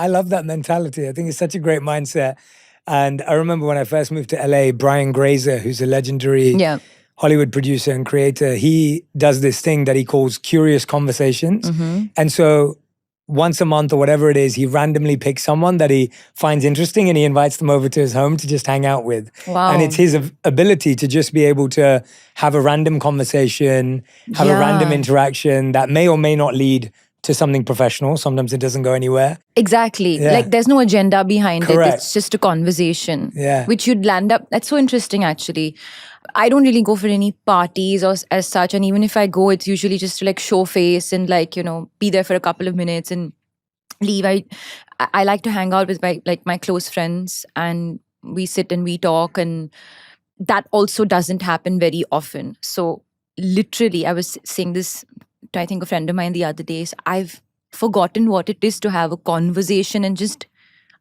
I love that mentality. I think it's such a great mindset. And I remember when I first moved to LA, Brian Grazer, who's a legendary Hollywood producer and creator, he does this thing that he calls curious conversations. And so once a month or whatever it is, he randomly picks someone that he finds interesting and he invites them over to his home to just hang out with. Wow. And it's his ability to just be able to have a random conversation, have a random interaction that may or may not lead to something professional. Sometimes it doesn't go anywhere. Exactly. Like there's no agenda behind it. It's just a conversation. Yeah. Which you'd land up. That's so interesting, actually. I don't really go for any parties or as such. And even if I go, it's usually just to like show face and like, you know, be there for a couple of minutes and leave. I like to hang out with my close friends and we sit and we talk, and that also doesn't happen very often. So literally, I was saying this to, I think, a friend of mine the other day. I've forgotten what it is to have a conversation and just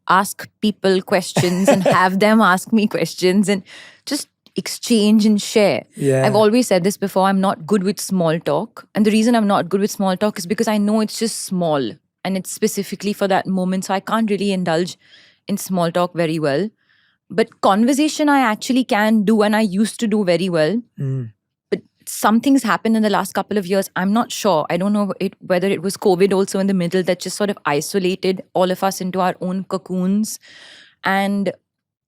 ask people questions and have them ask me questions and just exchange and share. Yeah. I've always said this before, I'm not good with small talk. And the reason I'm not good with small talk is because I know it's just small and it's specifically for that moment. So I can't really indulge in small talk very well. But conversation I actually can do, and I used to do very well. But something's happened in the last couple of years. I'm not sure. I don't know whether it was COVID also in the middle that just sort of isolated all of us into our own cocoons. And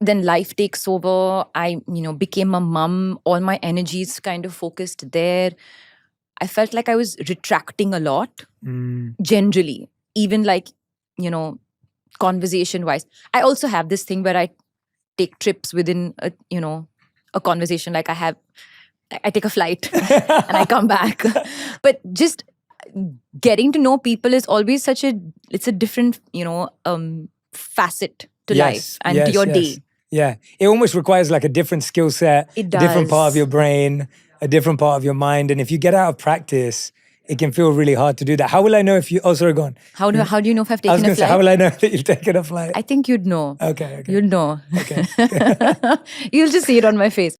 then life takes over. I, became a mum. All my energies kind of focused there. I felt like I was retracting a lot, generally, even like, conversation-wise. I also have this thing where I take trips within, a conversation. Like I take a flight and I come back. But just getting to know people is always it's a different, facet to life and to your day. Yeah, it almost requires like a different skill set, a different part of your brain, a different part of your mind. And if you get out of practice, it can feel really hard to do that. How will I know if you... Oh, sorry, go on. How do you know if I've taken a flight? I was going to say, how will I know that you've taken a flight? I think you'd know. Okay. You'd know. Okay. You'll just see it on my face.